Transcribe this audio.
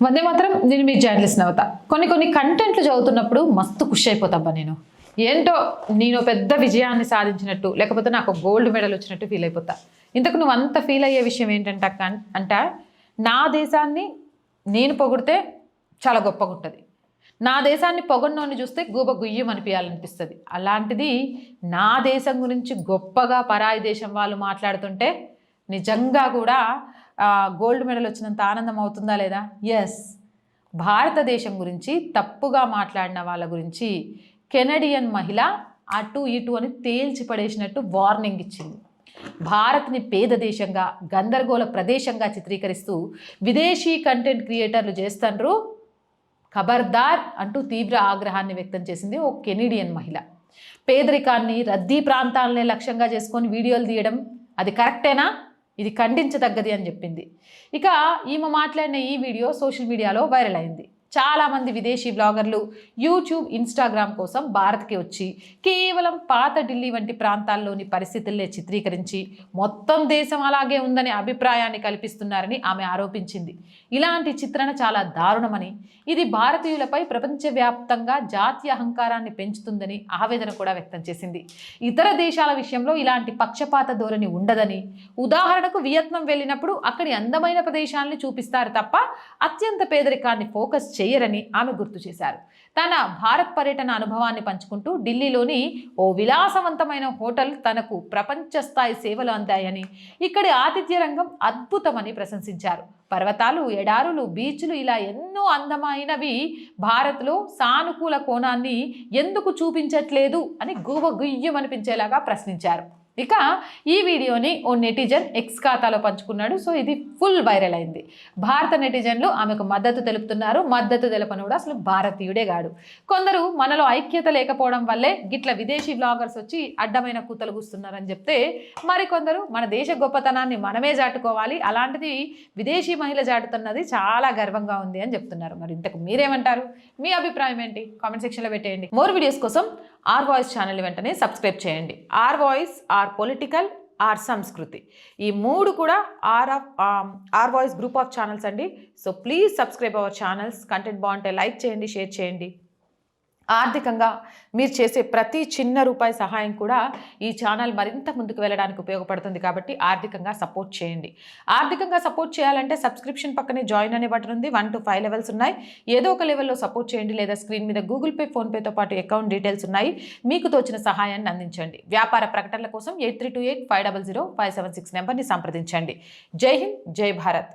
వందే మాత్రం. నేను మీ జర్నలిస్ట్ నవత. కొన్ని కంటెంట్లు చదువుతున్నప్పుడు మస్తు ఖుషి అయిపోతాబ్బా నేను. ఏంటో నేను పెద్ద విజయాన్ని సాధించినట్టు, లేకపోతే నాకు గోల్డ్ మెడల్ వచ్చినట్టు ఫీల్ అయిపోతా. ఇంతకు నువ్వు అంత ఫీల్ అయ్యే విషయం ఏంటంటే నా దేశాన్ని నేను పొగిడితే చాలా గొప్పగా ఉంటుంది. నా దేశాన్ని పొగడ్నోని చూస్తే గూబ గుయ్యం అనిపించాలనిపిస్తుంది. అలాంటిది నా దేశం గురించి గొప్పగా పరాయి దేశం వాళ్ళు మాట్లాడుతుంటే నిజంగా కూడా గోల్డ్ మెడల్ వచ్చినంత ఆనందం అవుతుందా లేదా? ఎస్. భారతదేశం గురించి తప్పుగా మాట్లాడిన వాళ్ళ గురించి కెనడియన్ మహిళ అటు ఇటు అని తేల్చి పడేసినట్టు వార్నింగ్ ఇచ్చింది. భారత్ని పేద దేశంగా, గందరగోళ ప్రదేశంగా చిత్రీకరిస్తూ విదేశీ కంటెంట్ క్రియేటర్లు చేస్తుండ్రు, ఖబర్దార్ అంటూ తీవ్ర ఆగ్రహాన్ని వ్యక్తం చేసింది ఓ కెనడియన్ మహిళ. పేదరికాన్ని, రద్దీ ప్రాంతాలనే లక్ష్యంగా చేసుకొని వీడియోలు తీయడం అది కరెక్టేనా? ఇది ఖండించదగ్గది అని చెప్పింది. ఇక ఈమె మాట్లాడిన ఈ వీడియో సోషల్ మీడియాలో వైరల్ అయింది. చాలామంది విదేశీ బ్లాగర్లు యూట్యూబ్, ఇన్స్టాగ్రామ్ కోసం భారత్కి వచ్చి కేవలం పాత ఢిల్లీ వంటి ప్రాంతాల్లోని పరిస్థితులనే చిత్రీకరించి మొత్తం దేశం అలాగే ఉందనే అభిప్రాయాన్ని కల్పిస్తున్నారని ఆమె ఆరోపించింది. ఇలాంటి చిత్రణ చాలా దారుణమని, ఇది భారతీయులపై ప్రపంచవ్యాప్తంగా జాతీయ అహంకారాన్ని పెంచుతుందని ఆవేదన కూడా వ్యక్తం చేసింది. ఇతర దేశాల విషయంలో ఇలాంటి పక్షపాత ధోరణి ఉండదని, ఉదాహరణకు వియత్నాం వెళ్ళినప్పుడు అక్కడి అందమైన ప్రదేశాలను చూపిస్తారు తప్ప అత్యంత పేదరికాన్ని ఫోకస్ చేయరని ఆమె గుర్తు చేశారు. తన భారత్ పర్యటన అనుభవాన్ని పంచుకుంటూ ఢిల్లీలోని ఓ విలాసవంతమైన హోటల్ తనకు ప్రపంచ స్థాయి సేవలు అందాయని, ఇక్కడి ఆతిథ్య రంగం అద్భుతమని ప్రశంసించారు. పర్వతాలు, ఎడారులు, బీచ్లు ఇలా ఎన్నో అందమైనవి భారత్లో సానుకూల కోణాన్ని ఎందుకు చూపించట్లేదు అని గుయ్యమనిపించేలాగా ప్రశ్నించారు. ఇక ఈ వీడియోని ఓ నెటిజన్ ఎక్స్ ఖాతాలో పంచుకున్నాడు. సో ఇది ఫుల్ వైరల్ అయింది. భారత నెటిజన్లు ఆమెకు మద్దతు తెలుపుతున్నారు. మద్దతు తెలపనుడు అసలు భారతీయుడే కాడు. కొందరు మనలో ఐక్యత లేకపోవడం వల్లే గిట్ల విదేశీ బ్లాగర్స్ వచ్చి అడ్డమైన కూతలు కూస్తున్నారని చెప్తే, మరికొందరు మన దేశ గొప్పతనాన్ని మనమే చాటుకోవాలి, అలాంటిది విదేశీ మహిళ చాటుతున్నది చాలా గర్వంగా ఉంది అని చెప్తున్నారు. మరి ఇంతకు మీరేమంటారు? మీ అభిప్రాయం ఏంటి? కామెంట్ సెక్షన్లో పెట్టేయండి. మోర్ వీడియోస్ కోసం ఆర్ వాయిస్ ఛానల్ వెంటనే సబ్స్క్రైబ్ చేయండి. R voice, R political, R Sanskriti, ఈ మూడు కూడా R voice group of channels అండి. So please subscribe our channels. Content బాగుంటే లైక్ చేయండి, షేర్ చేయండి. ఆర్థికంగా మీరు చేసే ప్రతి చిన్న రూపాయి సహాయం కూడా ఈ ఛానల్ మరింత ముందుకు వెళ్ళడానికి ఉపయోగపడుతుంది. కాబట్టి ఆర్థికంగా సపోర్ట్ చేయండి. ఆర్థికంగా సపోర్ట్ చేయాలంటే సబ్స్క్రిప్షన్ పక్కనే జాయిన్ అనే బటన్ ఉంది. 1 to 5 లెవెల్స్ ఉన్నాయి. ఏదో ఒక లెవెల్లో సపోర్ట్ చేయండి, లేదా స్క్రీన్ మీద గూగుల్ పే, ఫోన్పేతో పాటు అకౌంట్ డీటెయిల్స్ ఉన్నాయి. మీకు తోచిన సహాయాన్ని అందించండి. వ్యాపార ప్రకటనల కోసం 8328500576 నెంబర్ని సంప్రదించండి. జై హింద్, జై భారత్.